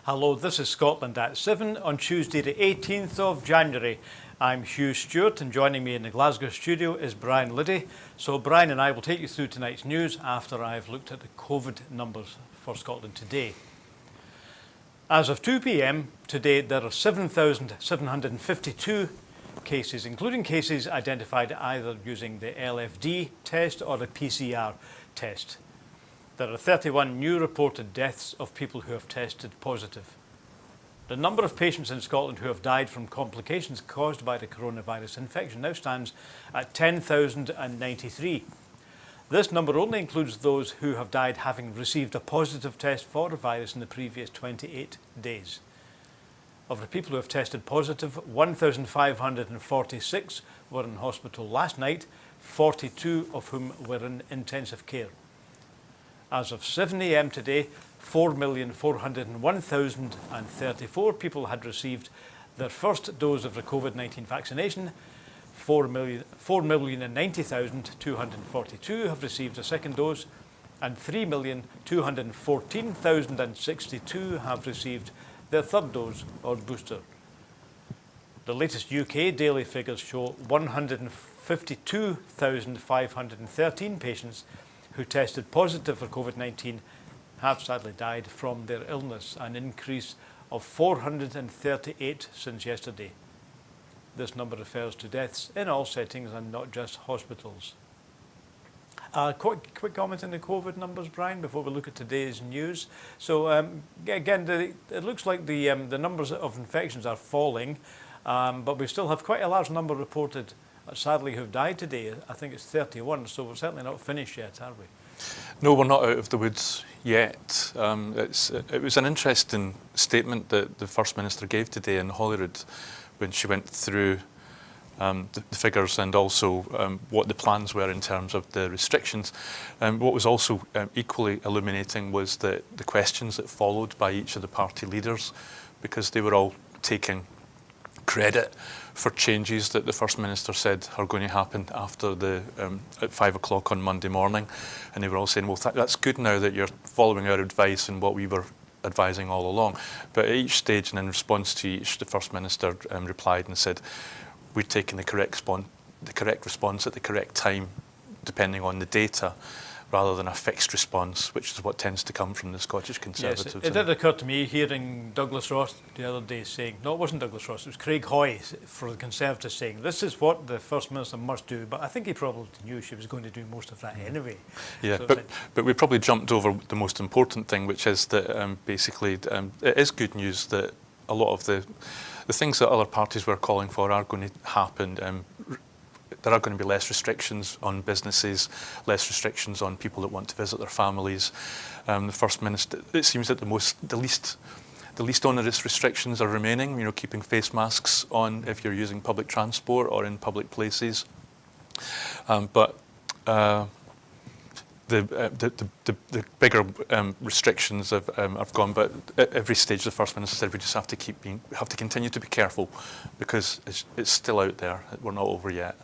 Hello, this is Scotland at 7 on Tuesday the 18th of January. I'm Hugh Stewart and joining me in the Glasgow studio is Brian Liddy. So Brian and I will take you through tonight's news after I've looked at the COVID numbers for Scotland today. As of 2 p.m. today, there are 7,752 cases, including cases identified either using the LFD test or the PCR test. There are 31 new reported deaths of people who have tested positive. The number of patients in Scotland who have died from complications caused by the coronavirus infection now stands at 10,093. This number only includes those who have died having received a positive test for the virus in the previous 28 days. Of the people who have tested positive, 1,546 were in hospital last night, 42 of whom were in intensive care. As of 7 a.m. today, 4,401,034 people had received their first dose of the COVID-19 vaccination. 4,090,242 have received a second dose, and 3,214,062 have received their third dose or booster. The latest UK daily figures show 152,513 patients who tested positive for COVID-19 have sadly died from their illness, an increase of 438 since yesterday. This number refers to deaths in all settings and not just hospitals. Quick comment on the COVID numbers, Brian, before we look at today's news. So again, it looks like the numbers of infections are falling, but we still have quite a large number reported, sadly, who've died today. I think it's 31, so we're certainly not finished yet, are we? No, we're not out of the woods yet. It was an interesting statement that the First Minister gave today in Holyrood when she went through the figures and also what the plans were in terms of the restrictions. What was also equally illuminating was the questions that followed by each of the party leaders, because they were all taking credit for changes that the First Minister said are going to happen after at 5 o'clock on Monday morning. And they were all saying, well, that's good now that you're following our advice and what we were advising all along. But at each stage and in response to each, the First Minister replied and said, we're taking the correct response at the correct time, depending on the data, rather than a fixed response, which is what tends to come from the Scottish Conservatives. Yes, it did occur to me hearing Douglas Ross the other day saying, no, it wasn't Douglas Ross, it was Craig Hoy for the Conservatives saying, this is what the First Minister must do, but I think he probably knew she was going to do most of that anyway. Yeah, so but we probably jumped over the most important thing, which is that basically it is good news that a lot of the things that other parties were calling for are going to happen. There are going to be less restrictions on businesses, less restrictions on people that want to visit their families. The First Minister, it seems that the least onerous restrictions are remaining. You know, keeping face masks on if you're using public transport or in public places. But the bigger restrictions have gone. But at every stage, the First Minister said we just have to continue to be careful, because it's still out there. We're not over yet.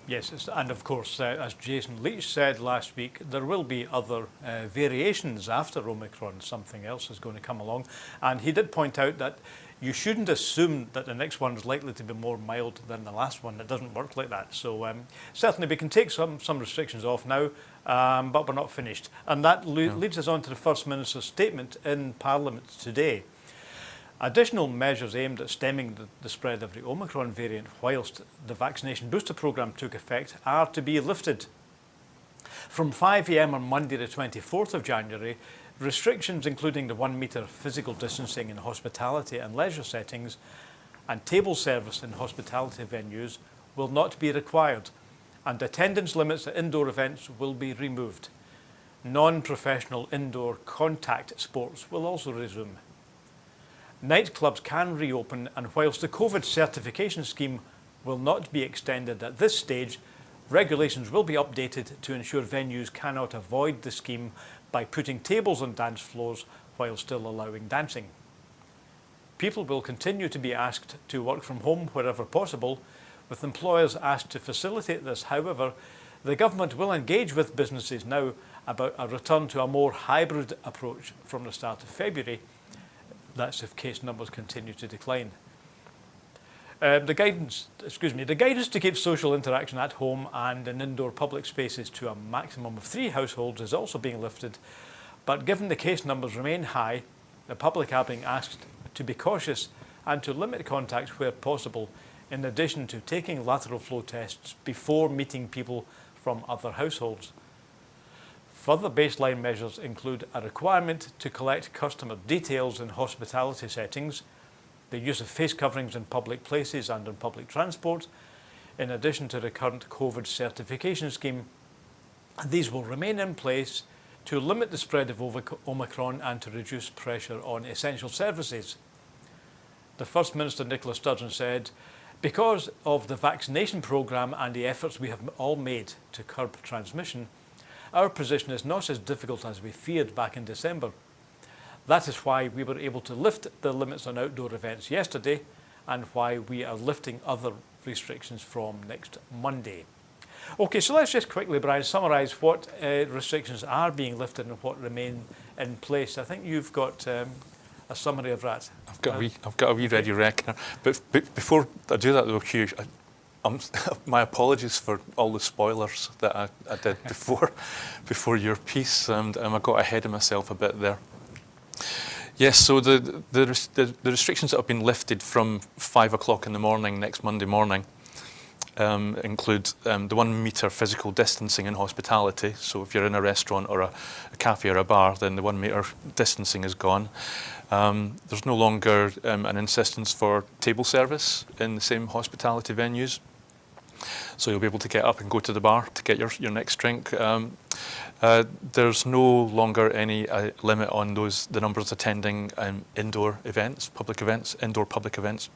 Yes, and of course, as Jason Leach said last week, there will be other variations after Omicron. Something else is going to come along. And he did point out that you shouldn't assume that the next one is likely to be more mild than the last one. It doesn't work like that. So certainly we can take some restrictions off now, but we're not finished. And that leads us on to the First Minister's statement in Parliament today. Additional measures aimed at stemming the spread of the Omicron variant whilst the vaccination booster programme took effect are to be lifted. From 5 a.m. on Monday the 24th of January, restrictions including the 1 metre physical distancing in hospitality and leisure settings and table service in hospitality venues will not be required, and attendance limits at indoor events will be removed. Non-professional indoor contact sports will also resume. Nightclubs can reopen, and whilst the COVID certification scheme will not be extended at this stage, regulations will be updated to ensure venues cannot avoid the scheme by putting tables on dance floors while still allowing dancing. People will continue to be asked to work from home wherever possible, with employers asked to facilitate this. However, the government will engage with businesses now about a return to a more hybrid approach from the start of February, That's if case numbers continue to decline. The guidance to keep social interaction at home and in indoor public spaces to a maximum of 3 households is also being lifted, but given the case numbers remain high, the public are being asked to be cautious and to limit contacts where possible, in addition to taking lateral flow tests before meeting people from other households. Further baseline measures include a requirement to collect customer details in hospitality settings, the use of face coverings in public places and on public transport, in addition to the current COVID certification scheme. These will remain in place to limit the spread of Omicron and to reduce pressure on essential services. The First Minister, Nicola Sturgeon, said, "Because of the vaccination programme and the efforts we have all made to curb transmission, our position is not as difficult as we feared back in December. That is why we were able to lift the limits on outdoor events yesterday and why we are lifting other restrictions from next Monday." Okay, so let's just quickly, Brian, summarise what restrictions are being lifted and what remain in place. I think you've got a summary of that. I've got a wee ready reckoner. But before I do that though, Hugh, my apologies for all the spoilers that I did before your piece, and I got ahead of myself a bit there. Yes, so the restrictions that have been lifted from 5 o'clock in the morning next Monday morning include the 1 metre physical distancing in hospitality. So if you're in a restaurant or a cafe or a bar, then the 1 metre distancing is gone. There's no longer an insistence for table service in the same hospitality venues. So you'll be able to get up and go to the bar to get your next drink. There's no longer any limit on the numbers attending indoor events, indoor public events.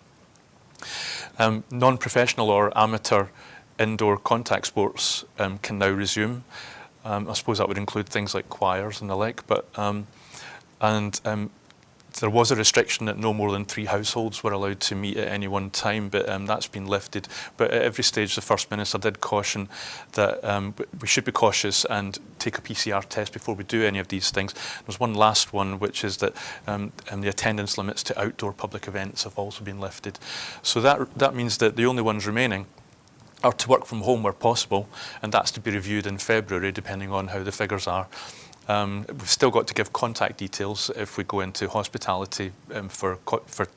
Non-professional or amateur indoor contact sports can now resume. I suppose that would include things like choirs and the like, but there was a restriction that no more than 3 households were allowed to meet at any one time, but that's been lifted. But at every stage, the First Minister did caution that we should be cautious and take a PCR test before we do any of these things. There's one last one, which is that the attendance limits to outdoor public events have also been lifted. So that means that the only ones remaining are to work from home where possible, and that's to be reviewed in February, depending on how the figures are. We've still got to give contact details if we go into hospitality for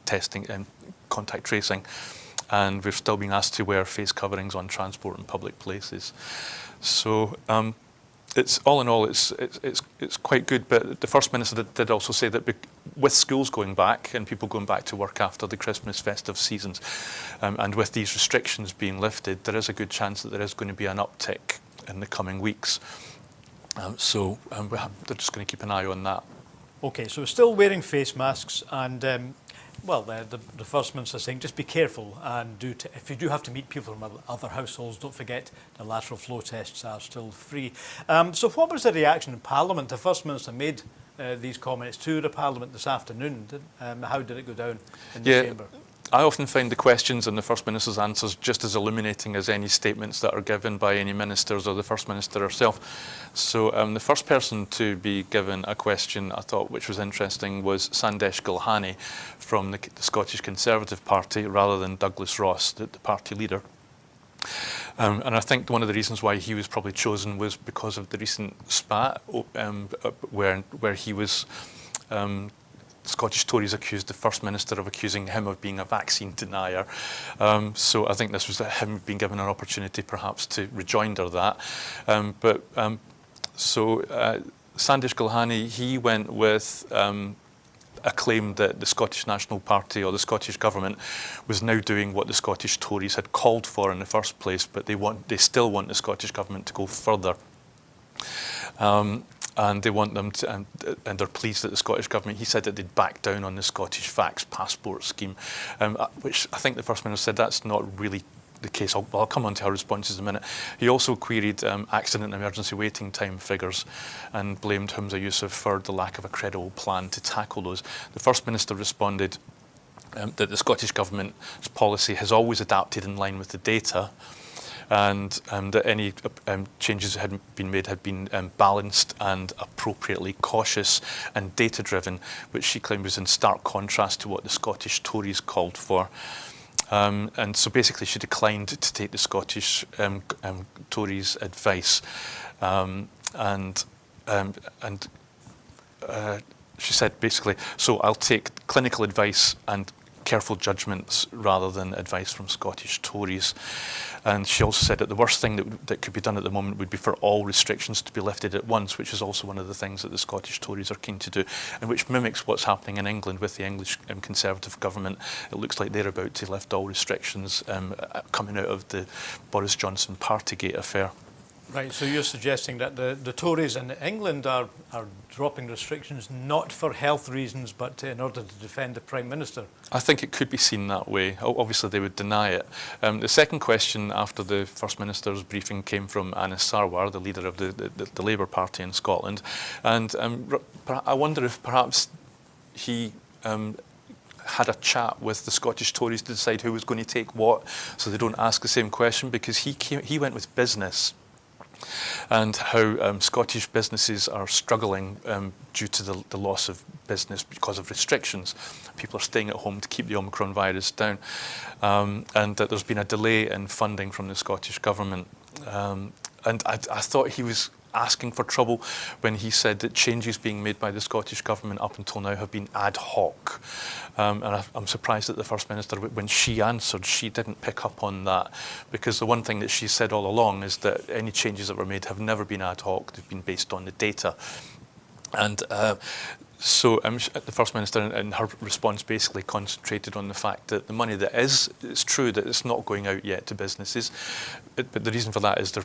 testing and contact tracing, and we've still been asked to wear face coverings on transport and public places. So it's all in all, it's quite good. But the First Minister did also say that with schools going back and people going back to work after the Christmas festive seasons, and with these restrictions being lifted, there is a good chance that there is going to be an uptick in the coming weeks. So they're just going to keep an eye on that. Okay, so we're still wearing face masks, and the First Minister is saying just be careful and if you do have to meet people from other households, don't forget the lateral flow tests are still free. So what was the reaction in Parliament? The First Minister made these comments to the Parliament this afternoon. How did it go down in the chamber? I often find the questions and the First Minister's answers just as illuminating as any statements that are given by any ministers or the First Minister herself. So the first person to be given a question, I thought, which was interesting, was Sandesh Gulhani from the Scottish Conservative Party, rather than Douglas Ross, the party leader. And I think one of the reasons why he was probably chosen was because of the recent spat where he was... Scottish Tories accused the First Minister of accusing him of being a vaccine denier. So I think this was him being given an opportunity perhaps to rejoinder that. So Sandesh Gulhani, he went with a claim that the Scottish National Party or the Scottish Government was now doing what the Scottish Tories had called for in the first place, but they still want the Scottish Government to go further. And they want them to, and they're pleased that the Scottish Government, he said that they'd back down on the Scottish Vax passport scheme, which I think the First Minister said that's not really the case. I'll come on to her responses in a minute. He also queried accident and emergency waiting time figures and blamed Humza Yousaf for the lack of a credible plan to tackle those. The First Minister responded that the Scottish Government's policy has always adapted in line with the data, and that any changes that had been made had been balanced and appropriately cautious and data-driven, which she claimed was in stark contrast to what the Scottish Tories called for. And so basically she declined to take the Scottish Tories' advice. She said basically, so I'll take clinical advice and careful judgments rather than advice from Scottish Tories. And she also said that the worst thing that could be done at the moment would be for all restrictions to be lifted at once, which is also one of the things that the Scottish Tories are keen to do, and which mimics what's happening in England with the English Conservative government. It looks like they're about to lift all restrictions coming out of the Boris Johnson Partygate affair. Right, so you're suggesting that the Tories in England are dropping restrictions not for health reasons, but in order to defend the Prime Minister? I think it could be seen that way. Obviously, they would deny it. The second question after the First Minister's briefing came from Anas Sarwar, the leader of the Labour Party in Scotland. And I wonder if perhaps he had a chat with the Scottish Tories to decide who was going to take what, so they don't ask the same question, because he went with business and how Scottish businesses are struggling due to the loss of business because of restrictions. People are staying at home to keep the Omicron virus down, and that there's been a delay in funding from the Scottish government. And I thought he was asking for trouble when he said that changes being made by the Scottish government up until now have been ad hoc. And I'm surprised that the First Minister, when she answered, she didn't pick up on that, because the one thing that she said all along is that any changes that were made have never been ad hoc, they've been based on the data. And so the First Minister in her response basically concentrated on the fact that the money that it's true that it's not going out yet to businesses, but the reason for that is they're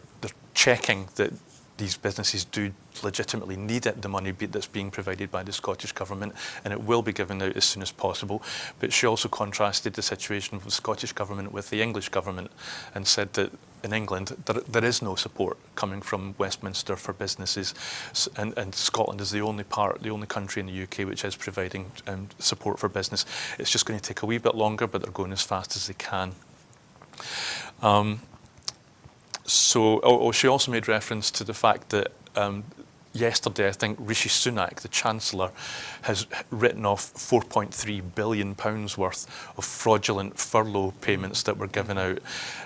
checking that these businesses do legitimately need it, the money that's being provided by the Scottish Government, and it will be given out as soon as possible. But she also contrasted the situation of the Scottish Government with the English Government and said that in England there is no support coming from Westminster for businesses, and Scotland is the only country in the UK which is providing support for business. It's just going to take a wee bit longer, but they're going as fast as they can. So she also made reference to the fact that yesterday, I think Rishi Sunak, the Chancellor, has written off £4.3 billion worth of fraudulent furlough payments that were given out.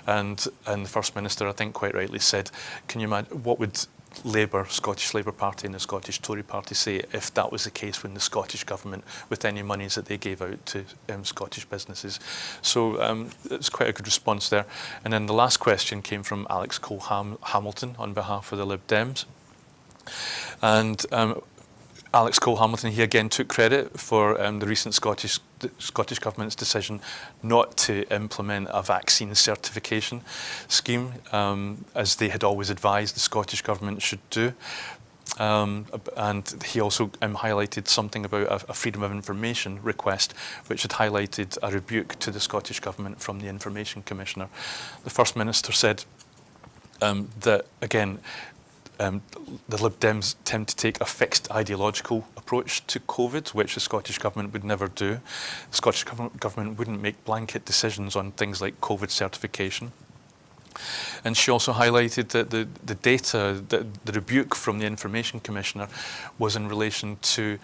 And the First Minister, I think quite rightly said, can you imagine, what would Labour, Scottish Labour Party and the Scottish Tory Party say if that was the case when the Scottish Government, with any monies that they gave out to Scottish businesses? So it's quite a good response there. And then the last question came from Alex Cole-Hamilton on behalf of the Lib Dems. And Alex Cole-Hamilton, he again took credit for the recent Scottish Government's decision not to implement a vaccine certification scheme, as they had always advised the Scottish Government should do. And he also highlighted something about a freedom of information request, which had highlighted a rebuke to the Scottish Government from the Information Commissioner. The First Minister said that, again, the Lib Dems tend to take a fixed ideological approach to COVID, which the Scottish Government would never do. The Scottish Government wouldn't make blanket decisions on things like COVID certification. And she also highlighted that the data, the rebuke from the Information Commissioner was in relation to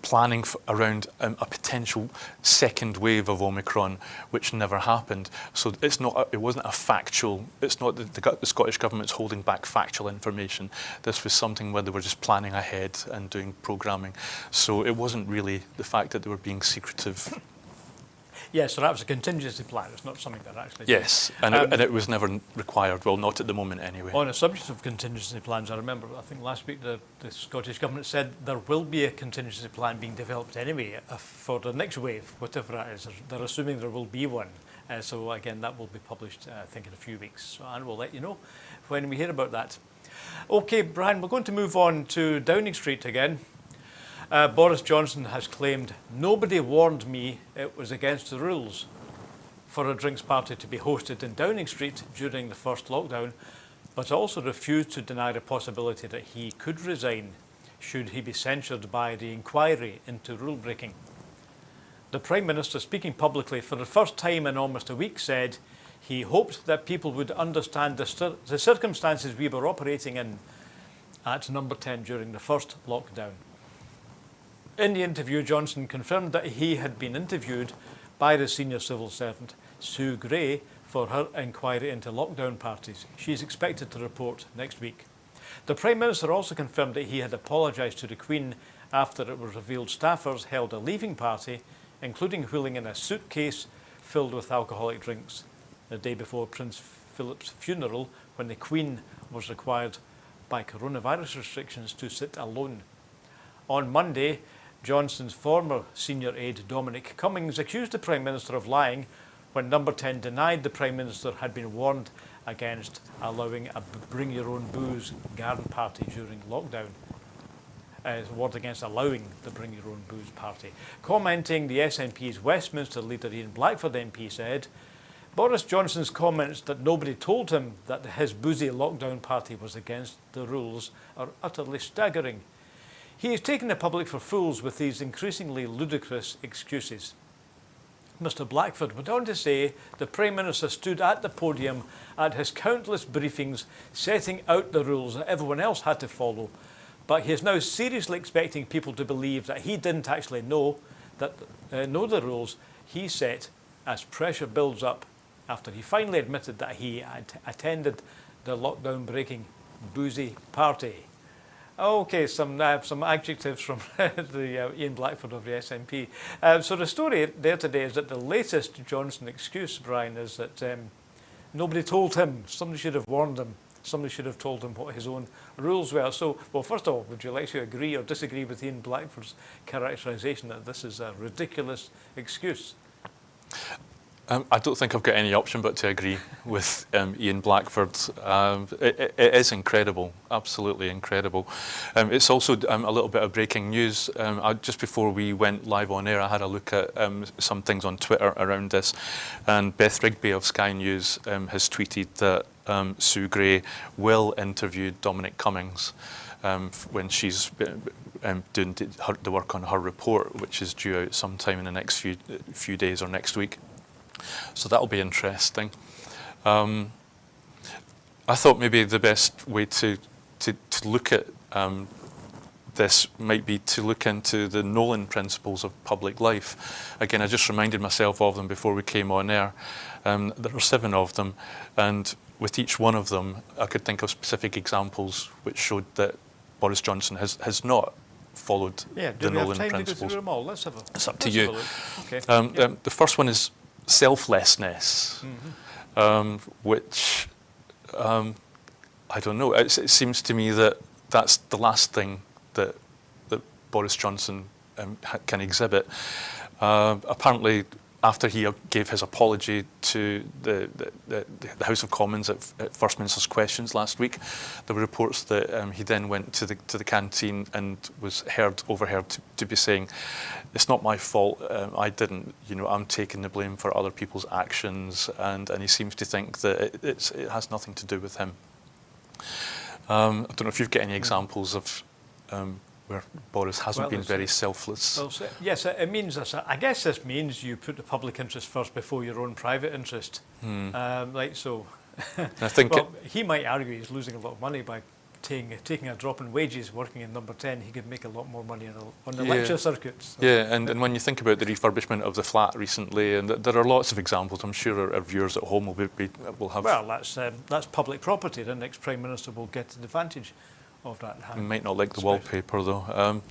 planning around a potential second wave of Omicron, which never happened. So it wasn't a factual, it's not that the Scottish Government's holding back factual information. This was something where they were just planning ahead and doing programming. So it wasn't really the fact that they were being secretive. Yes, so that was a contingency plan. It's not something that actually... Yes, and it was never required. Well, not at the moment anyway. On the subject of contingency plans, I remember, I think last week the Scottish Government said there will be a contingency plan being developed anyway for the next wave, whatever that is. They're assuming there will be one. So again, that will be published, I think, in a few weeks. And we'll let you know when we hear about that. Okay, Brian, we're going to move on to Downing Street again. Boris Johnson has claimed, nobody warned me it was against the rules for a drinks party to be hosted in Downing Street during the first lockdown, but also refused to deny the possibility that he could resign should he be censured by the inquiry into rule breaking. The Prime Minister, speaking publicly for the first time in almost a week, said He hoped that people would understand the circumstances we were operating in at Number 10 during the first lockdown. In the interview, Johnson confirmed that he had been interviewed by the senior civil servant, Sue Gray, for her inquiry into lockdown parties. She is expected to report next week. The Prime Minister also confirmed that he had apologised to the Queen after it was revealed staffers held a leaving party, including wheeling in a suitcase filled with alcoholic drinks, the day before Prince Philip's funeral, when the Queen was required by coronavirus restrictions to sit alone. On Monday, Johnson's former senior aide Dominic Cummings accused the Prime Minister of lying when Number 10 denied the Prime Minister had been warned against allowing a bring your own booze garden party during lockdown. Warned against allowing the bring your own booze party. Commenting, the SNP's Westminster leader Ian Blackford MP said, Boris Johnson's comments that nobody told him that his boozy lockdown party was against the rules are utterly staggering. He is taking the public for fools with these increasingly ludicrous excuses. Mr Blackford went on to say the Prime Minister stood at the podium at his countless briefings setting out the rules that everyone else had to follow, but he is now seriously expecting people to believe that he didn't actually know the rules he set as pressure builds up after he finally admitted that he had attended the lockdown breaking boozy party. Okay, some adjectives from Ian Blackford of the SNP. So the story there today is that the latest Johnson excuse, Brian, is that nobody told him. Somebody should have warned him. Somebody should have told him what his own rules were. So, well, first of all, would you like to agree or disagree with Ian Blackford's characterisation that this is a ridiculous excuse? I don't think I've got any option but to agree with Ian Blackford. It is incredible, absolutely incredible. It's also a little bit of breaking news. Just before we went live on air, I had a look at some things on Twitter around this, and Beth Rigby of Sky News has tweeted that Sue Gray will interview Dominic Cummings when she's doing the work on her report, which is due out sometime in the next few days or next week. So that'll be interesting. I thought maybe the best way to look at this might be to look into the Nolan principles of public life. Again, I just reminded myself of them before we came on air. There are 7 of them, and with each one of them, I could think of specific examples which showed that Boris Johnson has not followed the Nolan principles. To go through them all? Let's have a. It's up to you. Okay. The first one is selflessness, which I don't know. It seems to me that that's the last thing that Boris Johnson can exhibit. Apparently, after he gave his apology to the House of Commons at First Minister's Questions last week, there were reports that he then went to the canteen and was overheard to be saying, "It's not my fault. I didn't. I'm taking the blame for other people's actions," and he seems to think that it has nothing to do with him. I don't know if you've got any examples of where Boris hasn't been very selfless. Well, yes, it means this. I guess this means you put the public interest first before your own private interest. Like so. I think he might argue he's losing a lot of money by taking a drop in wages working in Number 10. He could make a lot more money on the lecture circuits. So. Yeah, and when you think about the refurbishment of the flat recently, and there are lots of examples. I'm sure our viewers at home will have. Well, that's public property. The next Prime Minister will get advantage of that. You might not like the wallpaper though.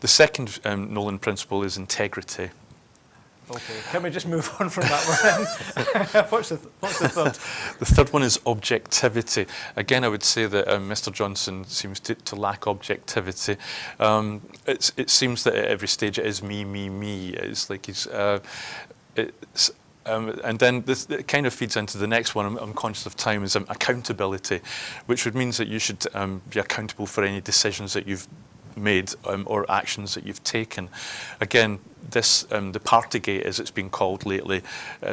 The second Nolan principle is integrity. Okay, can we just move on from that one? What's the third? The third one is objectivity. Again, I would say that Mr Johnson seems to lack objectivity. It seems that at every stage it is me. It's like he's. And then it kind of feeds into the next one. I'm conscious of time. Is accountability, which would mean that you should be accountable for any decisions that you've made or actions that you've taken. Again, this the Partygate, as it's been called lately,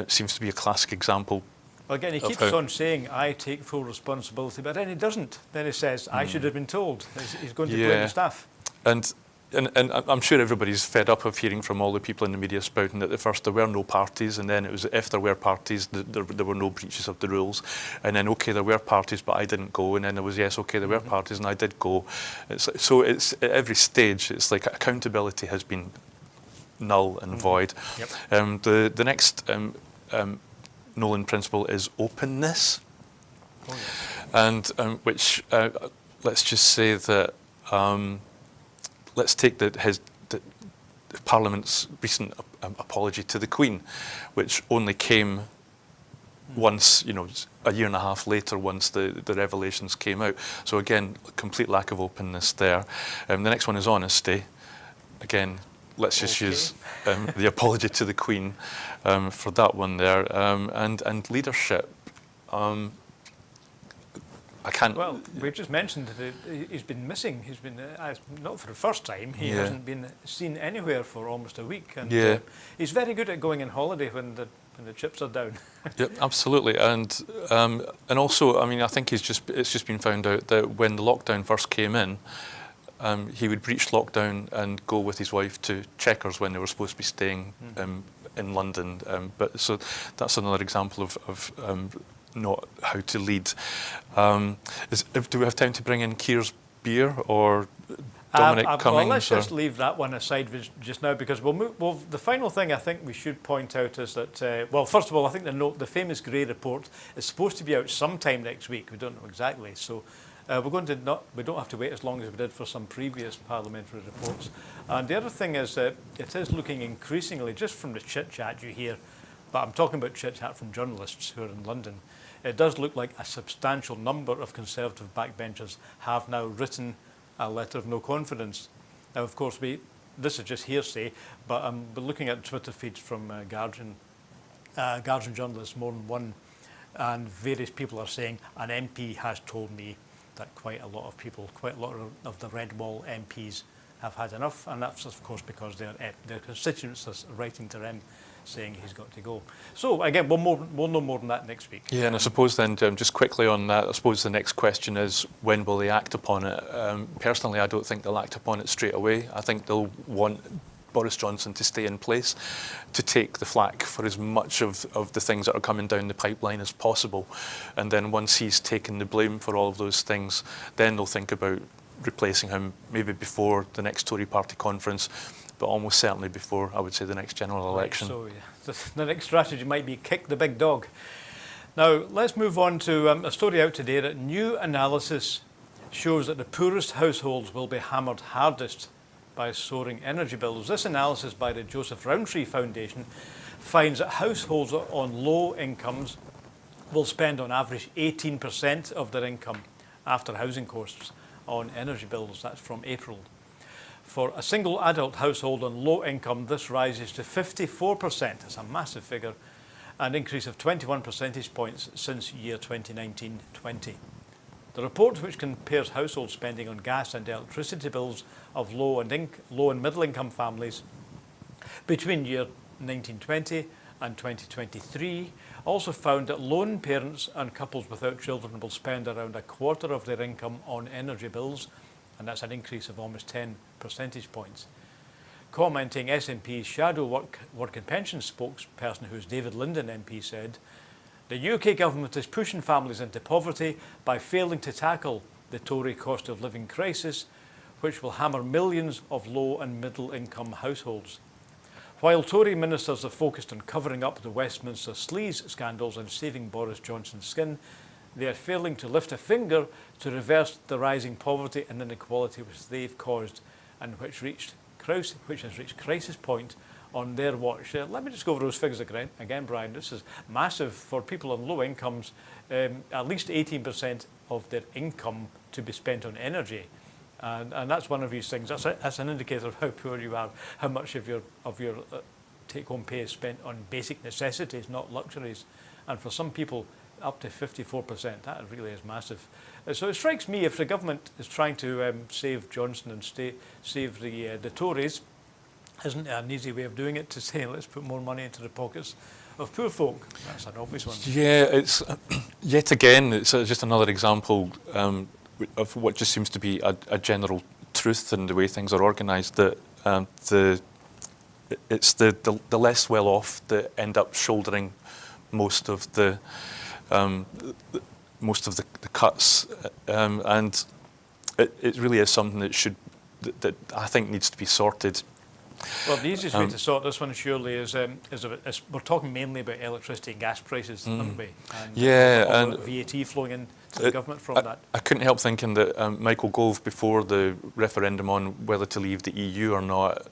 seems to be a classic example. Well, again, he keeps on saying, "I take full responsibility," but then he doesn't. Then he says, "I should have been told." He's going to blame the staff. And and I'm sure everybody's fed up of hearing from all the people in the media spouting that at first there were no parties, and then it was if there were parties, there were no breaches of the rules, and then okay, there were parties, but I didn't go, and then there was yes, okay, there were parties, and I did go. So it's at every stage, it's like accountability has been null and void. Yep. The next Nolan principle is openness, and which let's just say that. Let's take the Parliament's recent apology to the Queen, which only came once, a year and a half later, once the revelations came out. So again, complete lack of openness there. The next one is honesty. Again, let's just use the apology to the Queen for that one there, and leadership. I can't. Well, we've just mentioned that he's been missing. He's been, not for the first time, he hasn't been seen anywhere for almost a week. And he's very good at going on holiday when the chips are down. Yep, absolutely. And also, I mean, I think it's just been found out that when the lockdown first came in, he would breach lockdown and go with his wife to Chequers when they were supposed to be staying in London. But so that's another example of not how to lead. Do we have time to bring in Keir's beer or Dominic Cummings? Well, let's just leave that one aside just now, because we'll move. Well, the final thing I think we should point out is that, well, first of all, I think the famous Grey report is supposed to be out sometime next week. We don't know exactly, so we don't have to wait as long as we did for some previous parliamentary reports. And the other thing is that it is looking increasingly, just from the chit-chat you hear, but I'm talking about chit-chat from journalists who are in London, it does look like a substantial number of Conservative backbenchers have now written a letter of no confidence. Now, of course, this is just hearsay, but I'm looking at Twitter feeds from Guardian journalists, more than one, and various people are saying an MP has told me that quite a lot of the Red Wall MPs have had enough, and that's of course because their constituents are writing to them saying he's got to go. So again, we'll know more than that next week. Yeah, and I suppose then, just quickly on that, I suppose the next question is, when will they act upon it? Personally, I don't think they'll act upon it straight away. I think they'll want Boris Johnson to stay in place, to take the flak for as much of the things that are coming down the pipeline as possible. And then once he's taken the blame for all of those things, then they'll think about replacing him, maybe before the next Tory party conference, but almost certainly before, I would say, the next general election. Right, so the next strategy might be kick the big dog. Now, let's move on to a story out today that new analysis shows that the poorest households will be hammered hardest by soaring energy bills. This analysis by the Joseph Rowntree Foundation finds that households on low incomes will spend on average 18% of their income after housing costs on energy bills. That's from April. For a single adult household on low income, this rises to 54%. It's a massive figure, an increase of 21 percentage points since year 2019-20. The report, which compares household spending on gas and electricity bills of low and middle income families between year 1920 and 2023, also found that lone parents and couples without children will spend around a quarter of their income on energy bills, and that's an increase of almost 10 percentage points. Commenting, SNP's shadow work and pension spokesperson, who's David Linden MP, said, "The UK government is pushing families into poverty by failing to tackle the Tory cost of living crisis, which will hammer millions of low and middle income households. While Tory ministers are focused on covering up the Westminster sleaze scandals and saving Boris Johnson's skin, they are failing to lift a finger to reverse the rising poverty and inequality which they've caused and which has reached crisis point on their watch." Let me just go over those figures again, Brian. This is massive for people on low incomes. At least 18% of their income to be spent on energy, and that's one of these things. That's an indicator of how poor you are, how much of your take-home pay is spent on basic necessities, not luxuries. And for some people, up to 54%. That really is massive. So it strikes me, if the government is trying to save Johnson and save the Tories, isn't it an easy way of doing it to say, let's put more money into the pockets of poor folk? That's an obvious one. Yeah, it's yet again, it's just another example of what just seems to be a general truth in the way things are organised that it's the less well off that end up shouldering most of the cuts, and it really is something that I think needs to be sorted. Well, the easiest way to sort this one surely is we're talking mainly about electricity and gas prices, aren't we? And, and VAT flowing into the government from that. I couldn't help thinking that Michael Gove, before the referendum on whether to leave the EU or not,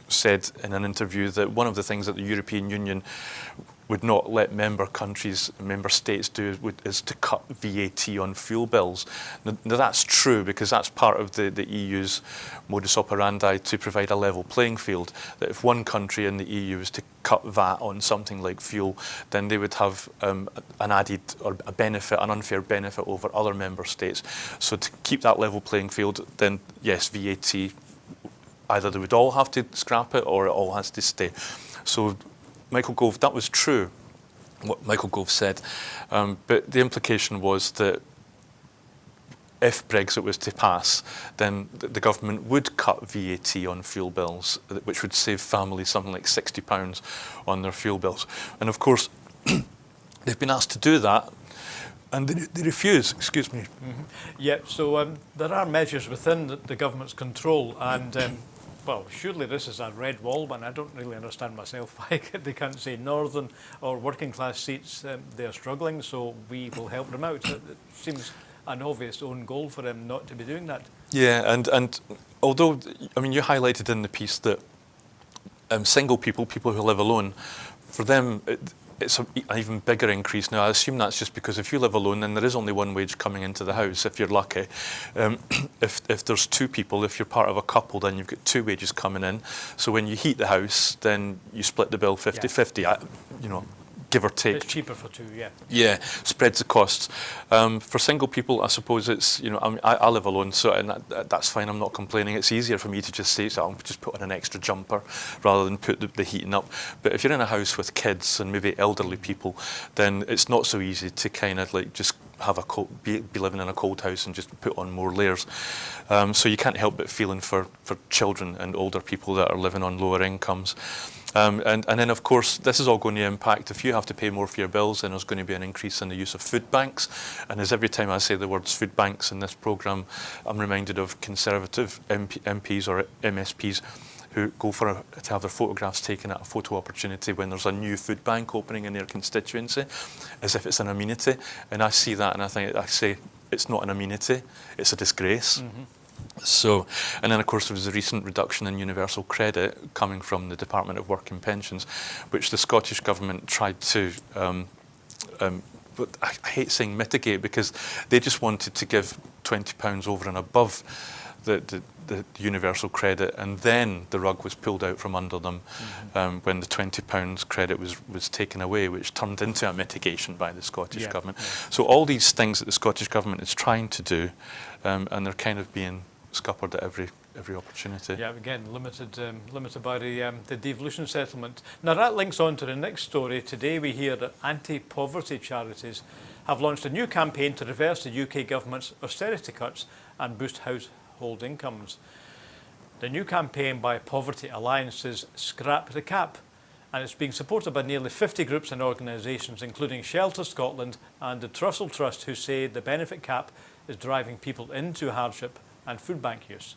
said in an interview that one of the things that the European Union would not let member states do is to cut VAT on fuel bills. Now that's true, because that's part of the EU's modus operandi to provide a level playing field. That if one country in the EU was to cut VAT on something like fuel, then they would have an added or a benefit, an unfair benefit over other member states. So to keep that level playing field, then yes, VAT, either they would all have to scrap it or it all has to stay. So Michael Gove, that was true, what Michael Gove said, but the implication was that if Brexit was to pass, then the government would cut VAT on fuel bills, which would save families something like £60 on their fuel bills. And of course, they've been asked to do that, and they refuse, excuse me. Mm-hmm. Yeah, so there are measures within the government's control, and well, surely this is a red wall one. I don't really understand myself why they can't say northern or working class seats, they're struggling, so we will help them out. It seems an obvious own goal for them not to be doing that. Yeah, and although, I mean, you highlighted in the piece that single people who live alone, for them, it's an even bigger increase. Now, I assume that's just because if you live alone, then there is only one wage coming into the house, if you're lucky. If there's two people, if you're part of a couple, then you've got two wages coming in. So when you heat the house, then you split the bill 50-50, you know, give or take. It's cheaper for two, yeah. Yeah, spreads the costs. For single people, I suppose it's, you know, I live alone, so and that's fine, I'm not complaining. It's easier for me to just say, so I'll just put on an extra jumper rather than put the heating up. But if you're in a house with kids and maybe elderly people, then it's not so easy to kind of like just have be living in a cold house and just put on more layers. So you can't help but feeling for children and older people that are living on lower incomes. And then, of course, this is all going to impact. If you have to pay more for your bills, then there's going to be an increase in the use of food banks. And as every time I say the words food banks in this programme, I'm reminded of Conservative MPs or MSPs who go to have their photographs taken at a photo opportunity when there's a new food bank opening in their constituency, as if it's an amenity. And I see that and I say, it's not an amenity, it's a disgrace. Mm-hmm. So, and then of course there was a recent reduction in universal credit coming from the Department of Work and Pensions, which the Scottish Government tried to, but I hate saying mitigate, because they just wanted to give £20 over and above the universal credit, and then the rug was pulled out from under them when the £20 credit was taken away, which turned into a mitigation by the Scottish Government. Yeah. So all these things that the Scottish Government is trying to do, and they're kind of being scuppered at every opportunity. Yeah, again, limited by the devolution settlement. Now that links on to the next story. Today we hear that anti-poverty charities have launched a new campaign to reverse the UK government's austerity cuts and boost household incomes. The new campaign by Poverty Alliance is Scrap the Cap, and it's being supported by nearly 50 groups and organisations, including Shelter Scotland and the Trussell Trust, who say the benefit cap is driving people into hardship and food bank use.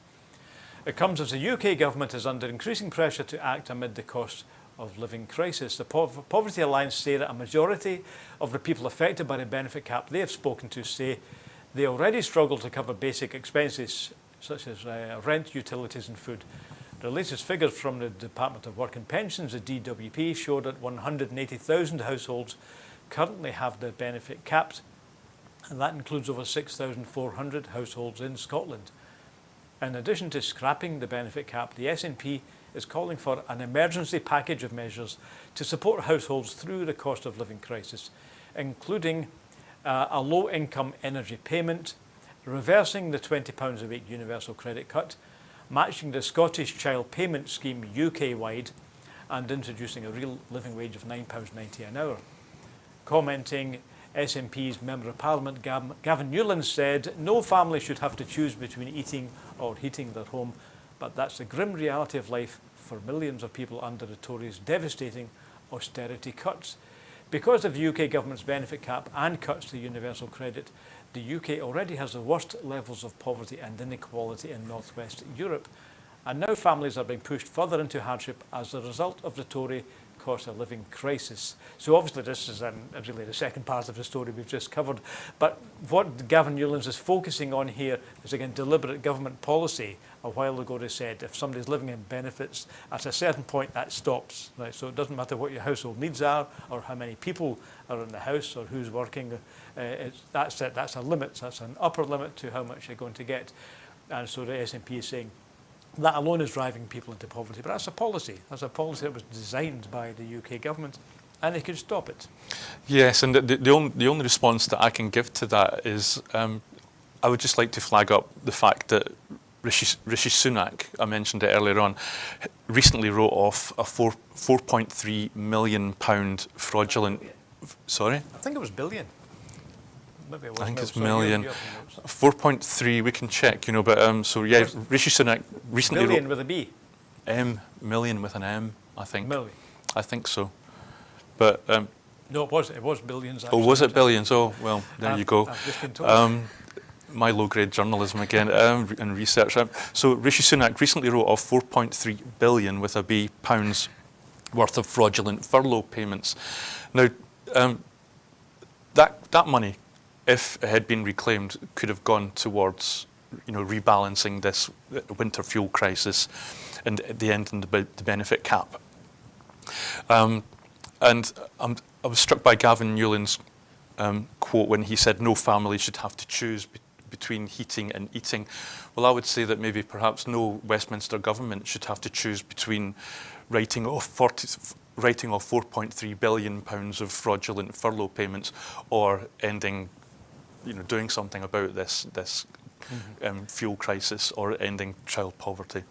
It comes as the UK government is under increasing pressure to act amid the cost of living crisis. The Poverty Alliance say that a majority of the people affected by the benefit cap they have spoken to say they already struggle to cover basic expenses such as rent, utilities and food. The latest figures from the Department of Work and Pensions, the DWP, show that 180,000 households currently have the benefit capped, and that includes over 6,400 households in Scotland. In addition to scrapping the benefit cap, the SNP is calling for an emergency package of measures to support households through the cost of living crisis, including a low-income energy payment, reversing the £20 a week universal credit cut, matching the Scottish Child Payment Scheme UK-wide, and introducing a real living wage of £9.90 an hour. Commenting SNP's Member of Parliament Gavin Newlands said no family should have to choose between eating or heating their home, but that's the grim reality of life for millions of people under the Tories' devastating austerity cuts. Because of the UK government's benefit cap and cuts to universal credit, the UK already has the worst levels of poverty and inequality in North West Europe, and now families are being pushed further into hardship as a result of the Tory cost of living crisis. So obviously this is really the second part of the story we've just covered, but what Gavin Newlands is focusing on here is again deliberate government policy. A while ago they said if somebody's living in benefits, at a certain point that stops, right? So it doesn't matter what your household needs are or how many people are in the house or who's working, that's it, that's a limit, that's an upper limit to how much you're going to get. And so the SNP is saying that alone is driving people into poverty. But that's a policy. That's a policy that was designed by the UK government, and it could stop it. Yes, and the only response that I can give to that is I would just like to flag up the fact that Rishi Sunak, I mentioned it earlier on, recently wrote off a £4.3 million fraudulent... Sorry? I think it was billion. Maybe it was I think mil. it's So million. you're 4.3, we can check, but so yeah, Rishi Sunak recently billion with a B. Million with an M, I think. Million. I think so. But No, it was billions. oh, Actually. was it billions? Oh, well, there you go. I've just been told. My low-grade journalism again and research. So Rishi Sunak recently wrote off 4.3 billion with a B pounds worth of fraudulent furlough payments. Now, that money, if it had been reclaimed, could have gone towards, rebalancing this winter fuel crisis and the end in the benefit cap. And I was struck by Gavin Newlands' quote when he said no family should have to choose between heating and eating. Well, I would say that maybe perhaps no Westminster government should have to choose between writing off 4.3 billion pounds of fraudulent furlough payments or ending, doing something about this fuel crisis or ending child poverty.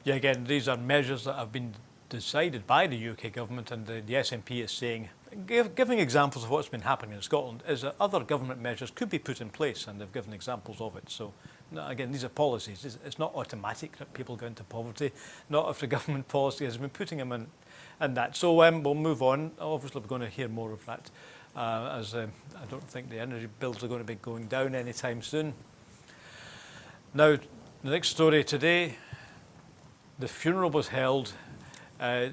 Yeah, again, these are measures that have been decided by the UK government, and the SNP is saying, giving examples of what's been happening in Scotland, is that other government measures could be put in place, and they've given examples of it. So, again, these are policies. It's not automatic that people go into poverty, not if the government policy has been putting them in that. So we'll move on. Obviously, we're going to hear more of that, as I don't think the energy bills are going to be going down anytime soon. Now, the next story today, the funeral was held by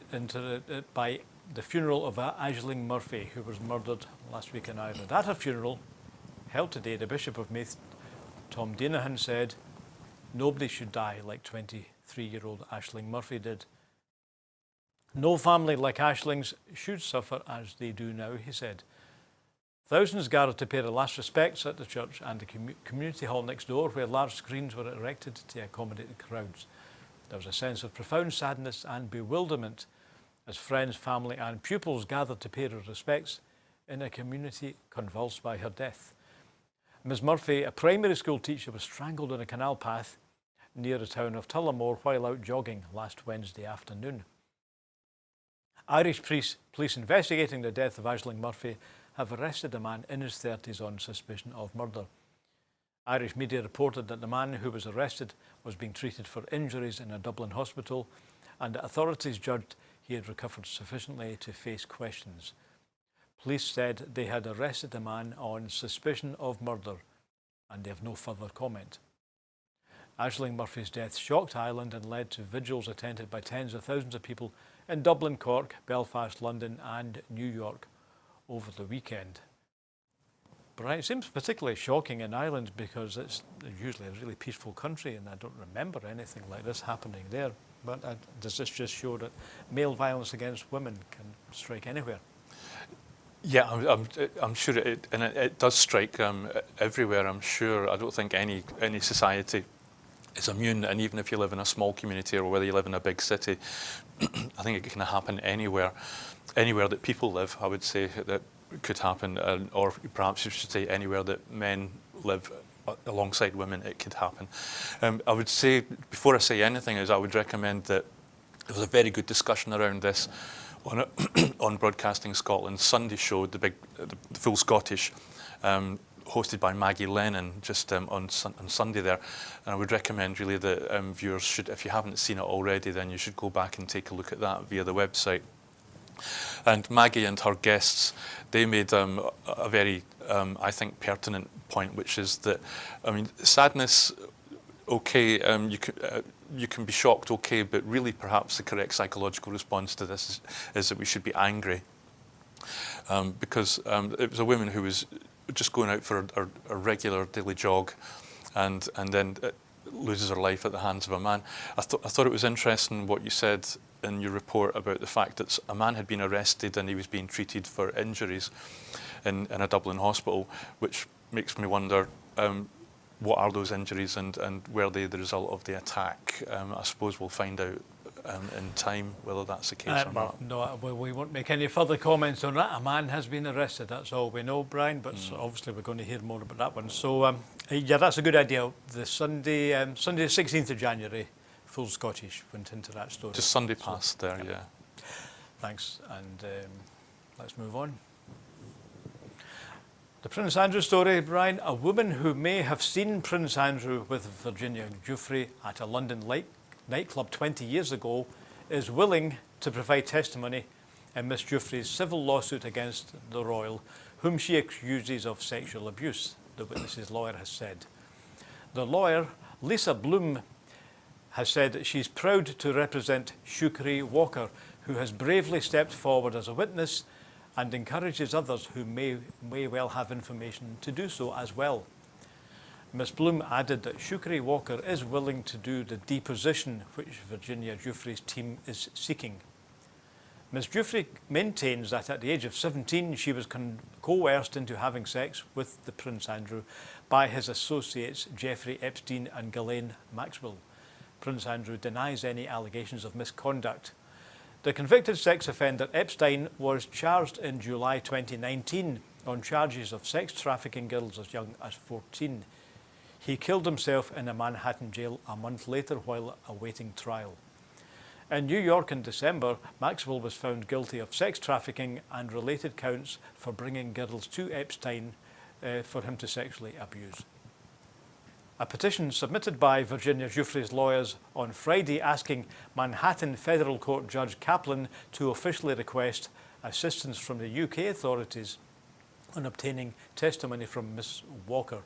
the funeral of Aisling Murphy, who was murdered last week in Ireland. At her funeral, held today, the Bishop of Meath, Tom Danahan, said, "Nobody should die like 23-year-old Aisling Murphy did. No family like Aisling's should suffer as they do now," he said. Thousands gathered to pay their last respects at the church and the community hall next door, where large screens were erected to accommodate the crowds. There was a sense of profound sadness and bewilderment as friends, family and pupils gathered to pay their respects in a community convulsed by her death. Ms Murphy, a primary school teacher, was strangled on a canal path near the town of Tullamore while out jogging last Wednesday afternoon. Irish police investigating the death of Aisling Murphy have arrested a man in his 30s on suspicion of murder. Irish media reported that the man who was arrested was being treated for injuries in a Dublin hospital, and the authorities judged he had recovered sufficiently to face questions. Police said they had arrested the man on suspicion of murder, and they have no further comment. Aisling Murphy's death shocked Ireland and led to vigils attended by tens of thousands of people in Dublin, Cork, Belfast, London and New York over the weekend. But it seems particularly shocking in Ireland because it's usually a really peaceful country, and I don't remember anything like this happening there. But does this just show that male violence against women can strike anywhere? Yeah, I'm sure it does strike everywhere. I'm sure. I don't think any society is immune, and even if you live in a small community or whether you live in a big city, I think it can happen anywhere that people live. I would say that could happen, or perhaps you should say anywhere that men live alongside women, it could happen. I would say, before I say anything, I would recommend that there was a very good discussion around this on Broadcasting Scotland's Sunday show, the full Scottish, hosted by Maggie Lennon just on Sunday there. And I would recommend really that viewers should, if you haven't seen it already, then you should go back and take a look at that via the website. And Maggie and her guests, they made a very, I think, pertinent point, which is that, I mean, sadness, okay, you can be shocked, okay, but really perhaps the correct psychological response to this is that we should be angry. Because it was a woman who was just going out for a regular daily jog and then loses her life at the hands of a man. I thought it was interesting what you said in your report about the fact that a man had been arrested and he was being treated for injuries in a Dublin hospital, which makes me wonder what are those injuries and were they the result of the attack? I suppose we'll find out in time whether that's the case or not. No, we won't make any further comments on that. A man has been arrested, that's all we know, Brian, but obviously we're going to hear more about that one. So, yeah, that's a good idea. The Sunday the 16th of January, Full Scottish went into that story. Just Sunday past there, yeah. Thanks, and let's move on. The Prince Andrew story, Brian. A woman who may have seen Prince Andrew with Virginia Giuffre at a London nightclub 20 years ago is willing to provide testimony in Miss Giuffre's civil lawsuit against the royal, whom she accuses of sexual abuse, the witness's lawyer has said. The lawyer, Lisa Bloom, has said that she's proud to represent Shukri Walker, who has bravely stepped forward as a witness and encourages others who may well have information to do so as well. Ms Bloom added that Shukri Walker is willing to do the deposition which Virginia Giuffre's team is seeking. Ms Giuffre maintains that at the age of 17 she was coerced into having sex with the Prince Andrew by his associates Jeffrey Epstein and Ghislaine Maxwell. Prince Andrew denies any allegations of misconduct. The convicted sex offender Epstein was charged in July 2019 on charges of sex trafficking girls as young as 14. He killed himself in a Manhattan jail a month later while awaiting trial. In New York in December, Maxwell was found guilty of sex trafficking and related counts for bringing girls to Epstein for him to sexually abuse. A petition submitted by Virginia Giuffre's lawyers on Friday asking Manhattan Federal Court Judge Kaplan to officially request assistance from the UK authorities on obtaining testimony from Ms Walker.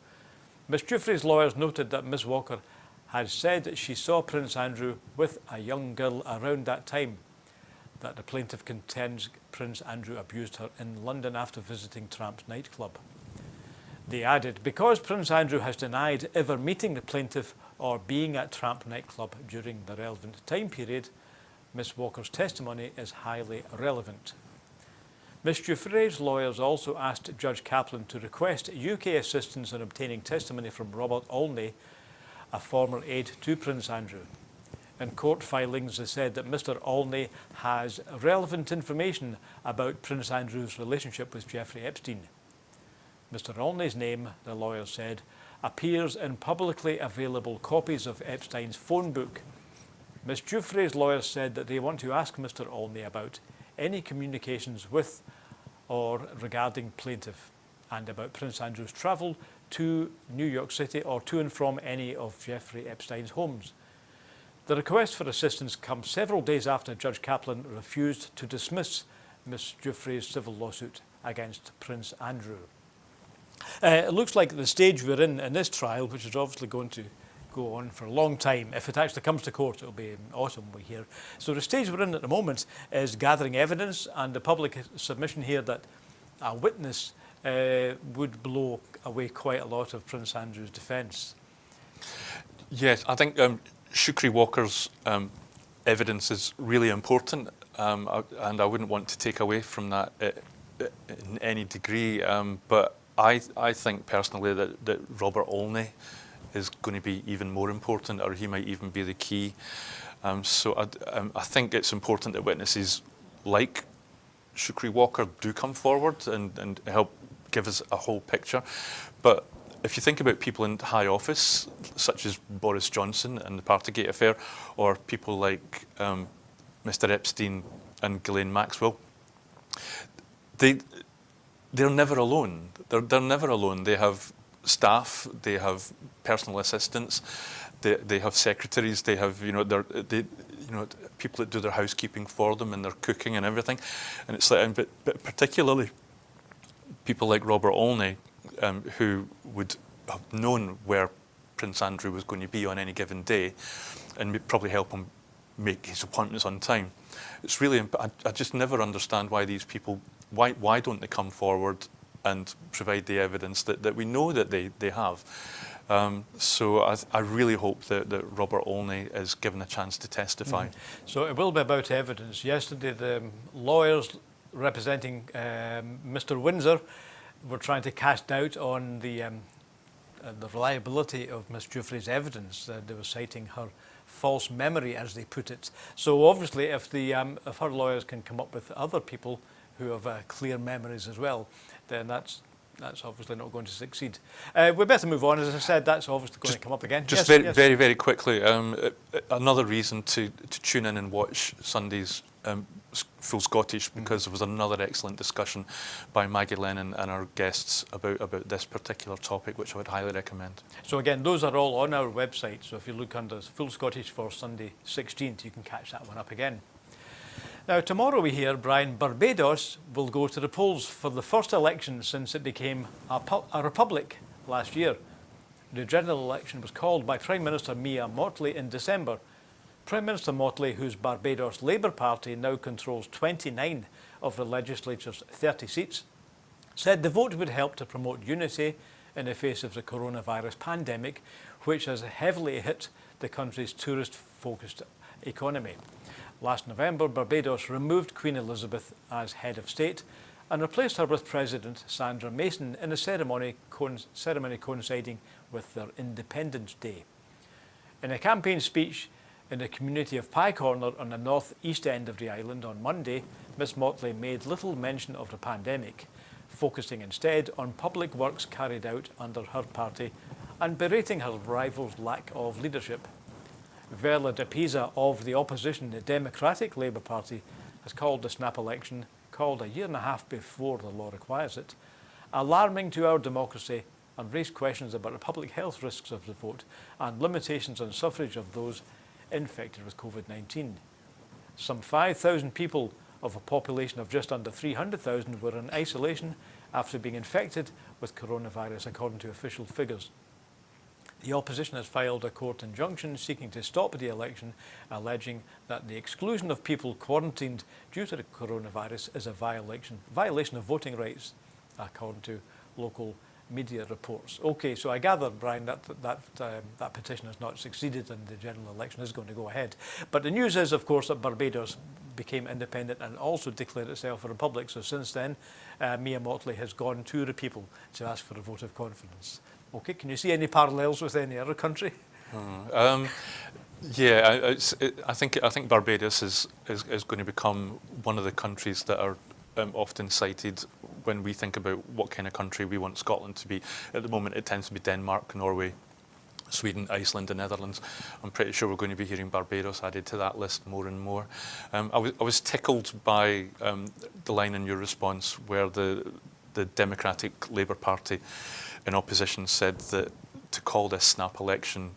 Ms Giuffre's lawyers noted that Ms Walker had said that she saw Prince Andrew with a young girl around that time, that the plaintiff contends Prince Andrew abused her in London after visiting Tramp's nightclub. They added, because Prince Andrew has denied ever meeting the plaintiff or being at Tramp nightclub during the relevant time period, Ms Walker's testimony is highly relevant. Ms Giuffre's lawyers also asked Judge Kaplan to request UK assistance in obtaining testimony from Robert Olney, a former aide to Prince Andrew. In court filings, they said that Mr Olney has relevant information about Prince Andrew's relationship with Jeffrey Epstein. Mr Olney's name, the lawyer said, appears in publicly available copies of Epstein's phone book. Ms Giuffre's lawyers said that they want to ask Mr Olney about any communications with or regarding plaintiff and about Prince Andrew's travel to New York City or to and from any of Jeffrey Epstein's homes. The request for assistance comes several days after Judge Kaplan refused to dismiss Ms Giuffre's civil lawsuit against Prince Andrew. It looks like the stage we're in this trial, which is obviously going to go on for a long time. If it actually comes to court, it'll be autumn, we hear. So the stage we're in at the moment is gathering evidence and the public submission here that a witness would blow away quite a lot of Prince Andrew's defence. Yes, I think Shukri Walker's evidence is really important, and I wouldn't want to take away from that in any degree, but I think personally that Robert Olney is going to be even more important, or he might even be the key. So I think it's important that witnesses like Shukri Walker do come forward and help give us a whole picture. But if you think about people in high office, such as Boris Johnson and the Partygate affair, or people like Mr Epstein and Ghislaine Maxwell, they're never alone. They're never alone. They have staff, they have personal assistants, they have secretaries, they have people that do their housekeeping for them and their cooking and everything. And it's like, but particularly people like Robert Olney, who would have known where Prince Andrew was going to be on any given day, and probably help him make his appointments on time. It's really, I just never understand why these people, why don't they come forward and provide the evidence that we know that they have. So I really hope that Robert Olney is given a chance to testify. So it will be about evidence. Yesterday, the lawyers representing Mr. Windsor were trying to cast doubt on the reliability of Miss Giuffre's evidence. They were citing her false memory, as they put it. So obviously, if her lawyers can come up with other people who have clear memories as well, then that's obviously not going to succeed. We better move on. As I said, that's obviously going to come up again. Just yes. very quickly, another reason to tune in and watch Sunday's Full Scottish, because there was another excellent discussion by Maggie Lennon and our guests about this particular topic, which I would highly recommend. So again, those are all on our website. So if you look under Full Scottish for Sunday 16th, you can catch that one up again. Now, tomorrow we hear, Brian, Barbados will go to the polls for the first election since it became a republic last year. The general election was called by Prime Minister Mia Mottley in December. Prime Minister Mottley, whose Barbados Labour Party now controls 29 of the legislature's 30 seats, said the vote would help to promote unity in the face of the coronavirus pandemic, which has heavily hit the country's tourist-focused economy. Last November, Barbados removed Queen Elizabeth as head of state and replaced her with President Sandra Mason in a ceremony coinciding with their Independence Day. In a campaign speech in the community of Pye Corner on the north-east end of the island on Monday, Miss Mottley made little mention of the pandemic, focusing instead on public works carried out under her party and berating her rival's lack of leadership. Verla de Pisa of the opposition, the Democratic Labour Party, has called the snap election, called a year and a half before the law requires it, alarming to our democracy and raised questions about the public health risks of the vote and limitations on suffrage of those infected with COVID-19. Some 5,000 people of a population of just under 300,000 were in isolation after being infected with coronavirus, according to official figures. The opposition has filed a court injunction seeking to stop the election, alleging that the exclusion of people quarantined due to the coronavirus is a violation of voting rights, according to local media reports. Okay, so I gather, Brian, that petition has not succeeded and the general election is going to go ahead. But the news is, of course, that Barbados became independent and also declared itself a republic. So since then, Mia Mottley has gone to the people to ask for a vote of confidence. Okay, can you see any parallels with any other country? Yeah, I think Barbados is going to become one of the countries that are often cited when we think about what kind of country we want Scotland to be. At the moment, it tends to be Denmark, Norway, Sweden, Iceland, and Netherlands. I'm pretty sure we're going to be hearing Barbados added to that list more and more. I was tickled by the line in your response where the Democratic Labour Party in opposition said that to call this snap election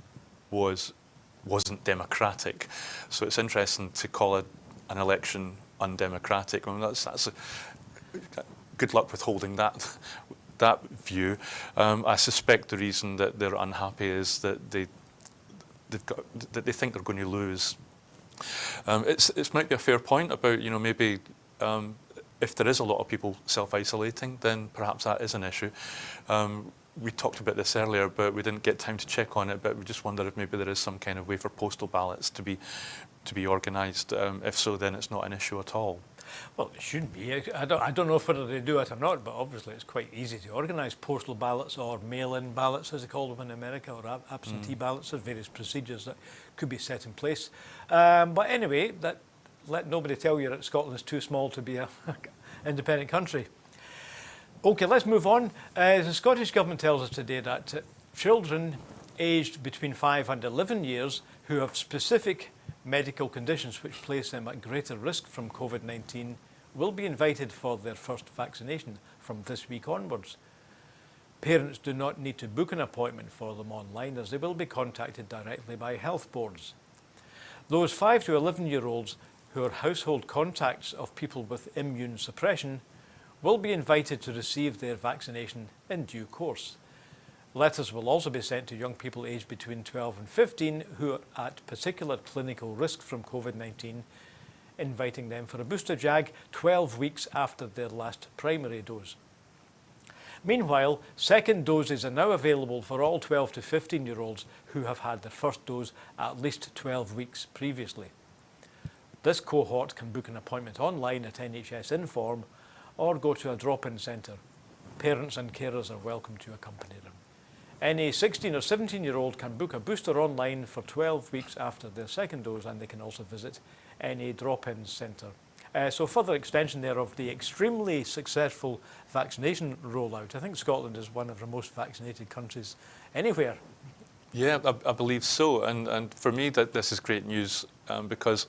wasn't democratic. So it's interesting to call it an election undemocratic. I mean, that's good luck with holding that view. I suspect the reason that they're unhappy is that they think they're going to lose. It might be a fair point about maybe if there is a lot of people self-isolating, then perhaps that is an issue. We talked about this earlier, but we didn't get time to check on it. But we just wonder if maybe there is some kind of way for postal ballots to be organised. If so, then it's not an issue at all. Well, it shouldn't be. I don't know whether they do it or not, but obviously it's quite easy to organise postal ballots or mail-in ballots, as they call them in America, or absentee ballots. There's various procedures that could be set in place. But anyway, let nobody tell you that Scotland is too small to be an independent country. Okay, let's move on. The Scottish Government tells us today that children aged between 5 and 11 years who have specific medical conditions which place them at greater risk from COVID-19 will be invited for their first vaccination from this week onwards. Parents do not need to book an appointment for them online, as they will be contacted directly by health boards. Those 5 to 11-year-olds who are household contacts of people with immune suppression will be invited to receive their vaccination in due course. Letters will also be sent to young people aged between 12 and 15 who are at particular clinical risk from COVID-19, inviting them for a booster jab 12 weeks after their last primary dose. Meanwhile, second doses are now available for all 12 to 15-year-olds who have had their first dose at least 12 weeks previously. This cohort can book an appointment online at NHS Inform or go to a drop-in centre. Parents and carers are welcome to accompany them. Any 16 or 17-year-old can book a booster online for 12 weeks after their second dose, and they can also visit any drop-in centre. So further extension there of the extremely successful vaccination rollout. I think Scotland is one of the most vaccinated countries anywhere. Yeah, I believe so. And for me, that this is great news because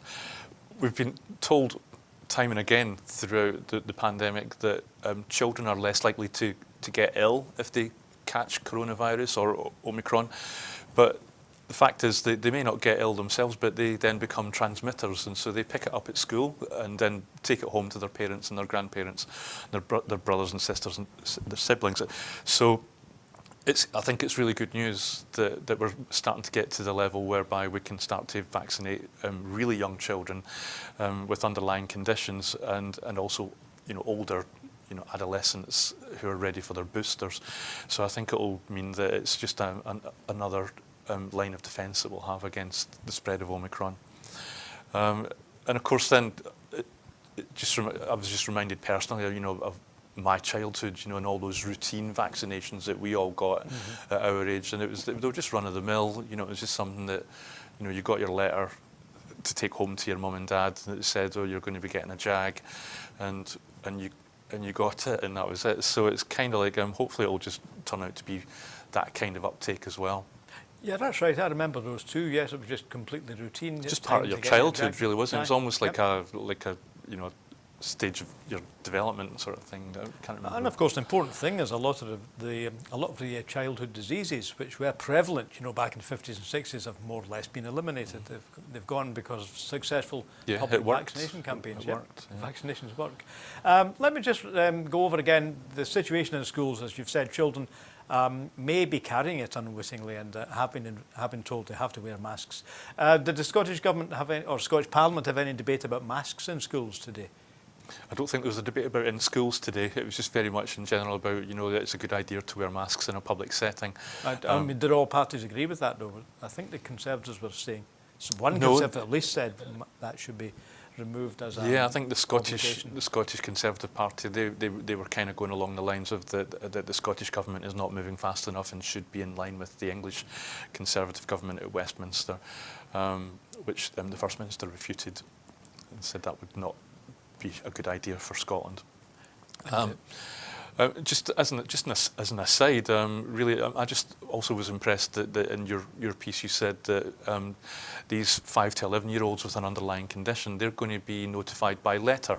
we've been told time and again throughout the pandemic that children are less likely to get ill if they catch coronavirus or Omicron. But the fact is they may not get ill themselves, but they then become transmitters, and so they pick it up at school and then take it home to their parents and their grandparents, their brothers and sisters and their siblings. So I think it's really good news that we're starting to get to the level whereby we can start to vaccinate really young children with underlying conditions and also older adolescents who are ready for their boosters. So I think it will mean that it's just another line of defence that we'll have against the spread of Omicron. And of course then, I was just reminded personally, of my childhood, and all those routine vaccinations that we all got at our age, and they were just run of the mill. It was just something that, you got your letter to take home to your mum and dad that said, oh, you're going to be getting a JAG, and you got it, and that was it. So it's kind of like, hopefully it'll just turn out to be that kind of uptake as well. Yeah, that's right. I remember those too. Yes, it was just completely routine. Just part of your childhood, really, wasn't it? It was almost like a stage of your development sort of thing. I can't remember. And of course, the important thing is a lot of the childhood diseases which were prevalent, back in the 50s and 60s, have more or less been eliminated. They've gone because of successful public vaccination campaigns. It worked. Yeah. Vaccinations work. Let me just go over again the situation in schools. As you've said, children may be carrying it unwittingly and have been told they have to wear masks. Did the Scottish Government or Scottish Parliament have any debate about masks in schools today? I don't think there was a debate about it in schools today. It was just very much in general about, that it's a good idea to wear masks in a public setting. I mean, did all parties agree with that, though? I think the Conservatives were saying, one Conservative at least said that should be removed as a I think the Scottish Conservative Party, they were kind of going along the lines of that the Scottish Government is not moving fast enough and should be in line with the English Conservative Government at Westminster, which the First Minister refuted and said that would not be a good idea for Scotland. Just as an aside, really, I just also was impressed that in your piece you said that these 5 to 11-year-olds with an underlying condition, they're going to be notified by letter.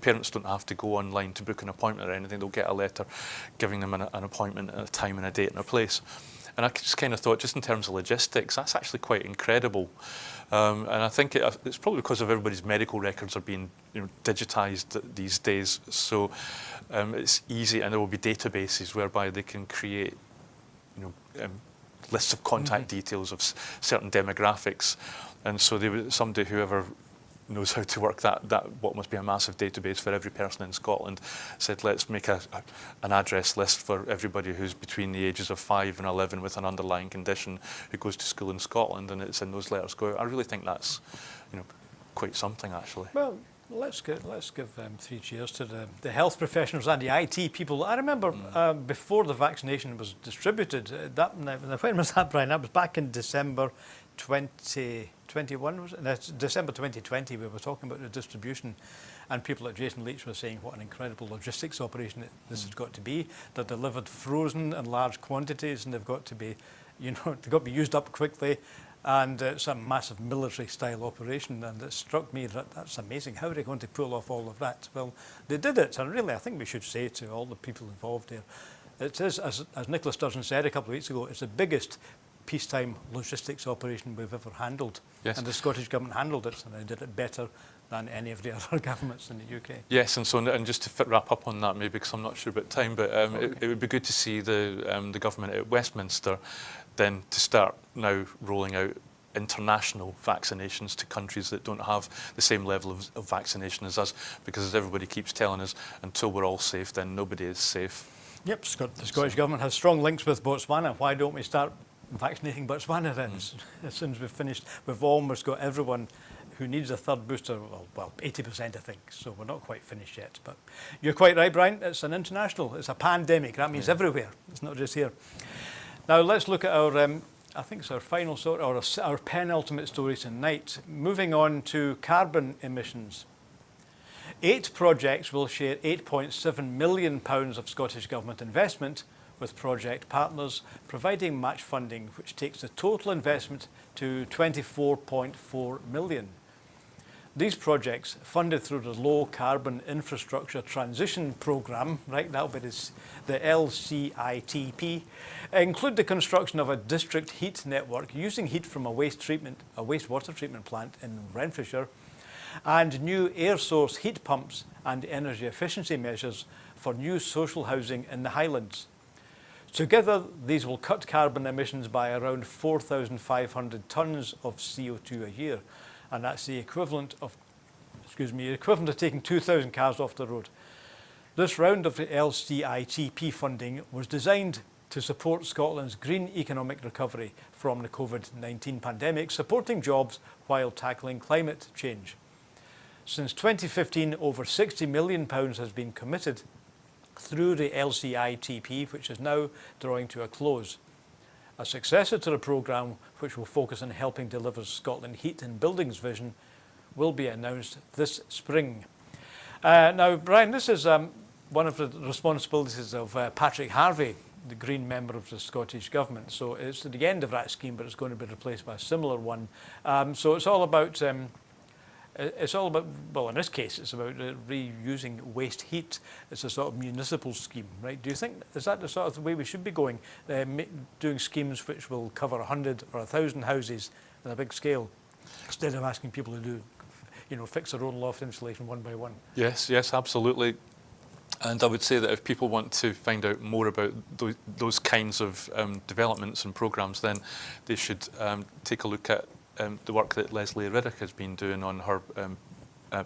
Parents don't have to go online to book an appointment or anything. They'll get a letter giving them an appointment at a time and a date and a place. And I just kind of thought, just in terms of logistics, that's actually quite incredible. And I think it's probably because of everybody's medical records are being digitised these days. So it's easy, and there will be databases whereby they can create lists of contact details of certain demographics. And so whoever knows how to work that what must be a massive database for every person in Scotland, said let's make an address list for everybody who's between the ages of 5 and 11 with an underlying condition who goes to school in Scotland, and it's in those letters go out. I really think that's quite something, actually. Well, let's give 3 cheers to the health professionals and the IT people. I remember before the vaccination was distributed, when was that, Brian? That was back in December 2021, was it? That's December 2020, we were talking about the distribution, and people like Jason Leach were saying what an incredible logistics operation this has got to be. They're delivered frozen in large quantities, and they've got to be, they've got to be used up quickly. And it's a massive military-style operation, and it struck me that that's amazing. How are they going to pull off all of that? Well, they did it, and really I think we should say to all the people involved here, it is, as Nicola Sturgeon said a couple of weeks ago, it's the biggest peacetime logistics operation we've ever handled. Yes. And the Scottish Government handled it, and they did it better than any of the other governments in the UK. Yes, and so and just to wrap up on that, maybe because I'm not sure about time, but it would be good to see the government at Westminster then to start now rolling out international vaccinations to countries that don't have the same level of vaccination as us, because as everybody keeps telling us, until we're all safe, then nobody is safe. Yep, the Scottish Government has strong links with Botswana. Why don't we start vaccinating Botswana then? As soon as we've finished, we've almost got everyone who needs a third booster, well, 80% I think, so we're not quite finished yet. But you're quite right, Brian, it's an international, it's a pandemic, that means everywhere, it's not just here. Now let's look at our, I think it's our final story, or our penultimate story tonight. Moving on to carbon emissions. 8 projects will share £8.7 million of Scottish Government investment with project partners, providing match funding, which takes the total investment to £24.4 million. These projects, funded through the Low Carbon Infrastructure Transition Programme, right, that'll be the LCITP, include the construction of a district heat network using heat from a wastewater treatment plant in Renfrewshire, and new air source heat pumps and energy efficiency measures for new social housing in the Highlands. Together, these will cut carbon emissions by around 4,500 tonnes of CO2 a year, and that's the equivalent of taking 2,000 cars off the road. This round of the LCITP funding was designed to support Scotland's green economic recovery from the COVID-19 pandemic, supporting jobs while tackling climate change. Since 2015, over £60 million has been committed through the LCITP, which is now drawing to a close. A successor to the programme, which will focus on helping deliver Scotland Heat and Buildings vision, will be announced this spring. Now, Brian, this is one of the responsibilities of Patrick Harvey, the Green member of the Scottish Government. So it's at the end of that scheme, but it's going to be replaced by a similar one. So it's all about, well, in this case, it's about reusing waste heat. It's a sort of municipal scheme, right? Do you think, is that the sort of the way we should be going, doing schemes which will cover 100 or 1,000 houses on a big scale, instead of asking people to do, fix their own loft insulation one by one? Yes, absolutely. And I would say that if people want to find out more about those kinds of developments and programmes, then they should take a look at the work that Leslie Riddick has been doing on her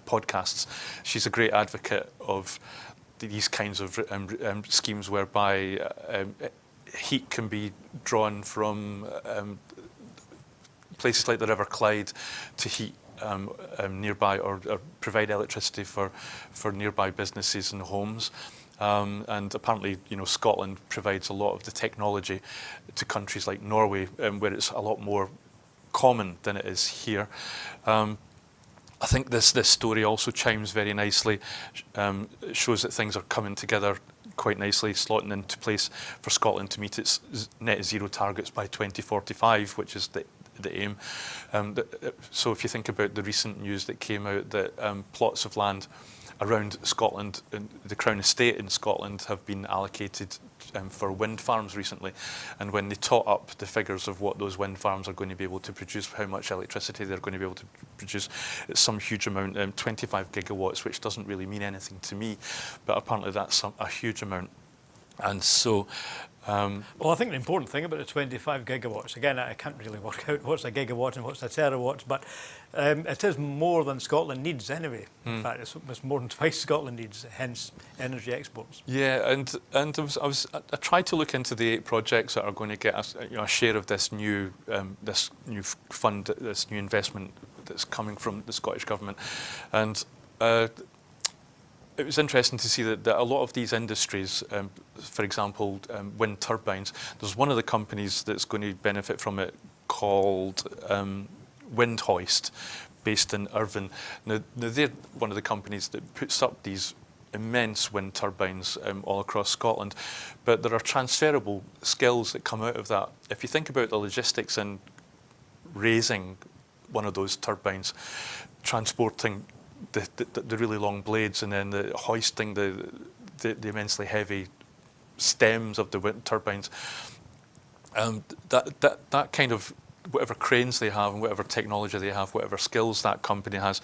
podcasts. She's a great advocate of these kinds of schemes whereby heat can be drawn from places like the River Clyde to heat nearby or provide electricity for nearby businesses and homes. And apparently, Scotland provides a lot of the technology to countries like Norway, where it's a lot more common than it is here. I think this story also chimes very nicely, shows that things are coming together quite nicely, slotting into place for Scotland to meet its net zero targets by 2045, which is the aim. So if you think about the recent news that came out that plots of land around Scotland, the Crown Estate in Scotland, have been allocated for wind farms recently, and when they tot up the figures of what those wind farms are going to be able to produce, how much electricity they're going to be able to produce, it's some huge amount, 25 gigawatts, which doesn't really mean anything to me, but apparently that's a huge amount. And so well, I think the important thing about the 25 gigawatts, again, I can't really work out what's a gigawatt and what's a terawatt, but it is more than Scotland needs anyway. In fact, it's more than twice Scotland needs, hence energy exports. Yeah, and I tried to look into the 8 projects that are going to get a share of this new fund, this new investment that's coming from the Scottish Government, and it was interesting to see that a lot of these industries, for example, wind turbines, there's one of the companies that's going to benefit from it called Windhoist, based in Irvine. Now, they're one of the companies that puts up these immense wind turbines all across Scotland, but there are transferable skills that come out of that. If you think about the logistics and raising one of those turbines, transporting the really long blades, and then hoisting the immensely heavy stems of the wind turbines. That kind of, whatever cranes they have and whatever technology they have, whatever skills that company has,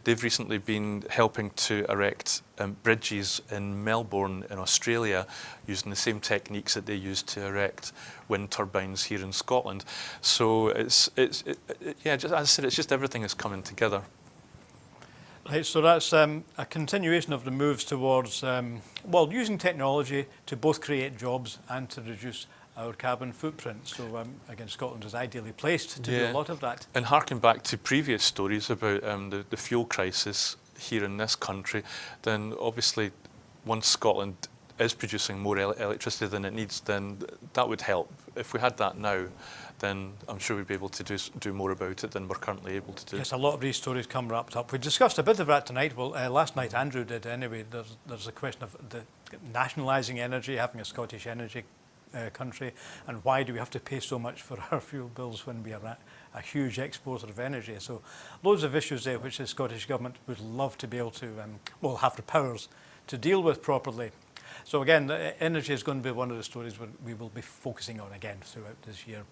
they've recently been helping to erect bridges in Melbourne in Australia using the same techniques that they use to erect wind turbines here in Scotland. So yeah, just, as I said, it's just everything is coming together. Right, so that's a continuation of the moves towards, well, using technology to both create jobs and to reduce our carbon footprint. So again, Scotland is ideally placed to do a lot of that. And harking back to previous stories about the fuel crisis here in this country, then obviously once Scotland is producing more electricity than it needs, then that would help. If we had that now, then I'm sure we'd be able to do more about it than we're currently able to do. Yes, a lot of these stories come wrapped up. We discussed a bit of that tonight. Well, last night Andrew did anyway. There's a question of the nationalising energy, having a Scottish energy country, and why do we have to pay so much for our fuel bills when we are a huge exporter of energy? So loads of issues there which the Scottish Government would love to be able to, well, have the powers to deal with properly. So again, energy is going to be one of the stories we will be focusing on again throughout this year.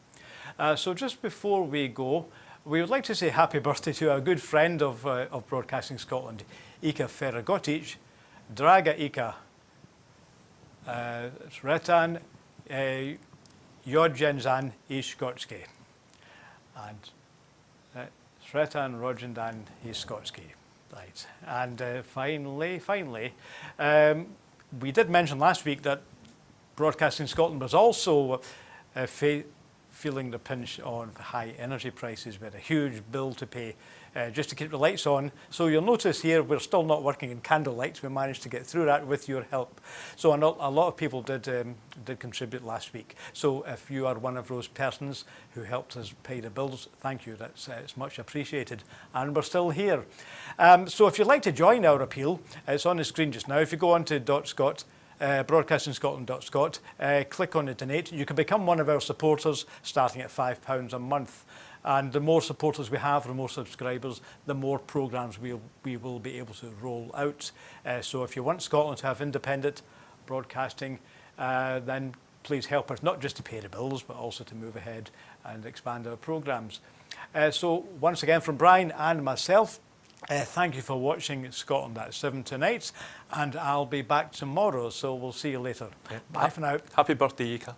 So just before we go, we would like to say happy birthday to a good friend of Broadcasting Scotland, Ika Feragotic. Draga Ika, Sretan Jodjenzan I Skotski. And Sretan Rojendan I Skotski. Right. And finally, we did mention last week that Broadcasting Scotland was also feeling the pinch on high energy prices. We had a huge bill to pay just to keep the lights on. So you'll notice here we're still not working in candle lights. We managed to get through that with your help. So a lot of people did contribute last week. So if you are one of those persons who helped us pay the bills, thank you. It's much appreciated. And we're still here. So if you'd like to join our appeal, it's on the screen just now. If you go on to .scot, broadcastingscotland.scot, click on the donate. You can become one of our supporters starting at £5 a month. And the more supporters we have, the more subscribers, the more programmes we will be able to roll out. So if you want Scotland to have independent broadcasting, then please help us, not just to pay the bills, but also to move ahead and expand our programmes. So once again, from Brian and myself, thank you for watching Scotland at 7 tonight, and I'll be back tomorrow, so we'll see you later. Yeah. Bye for now. Happy birthday, Ika.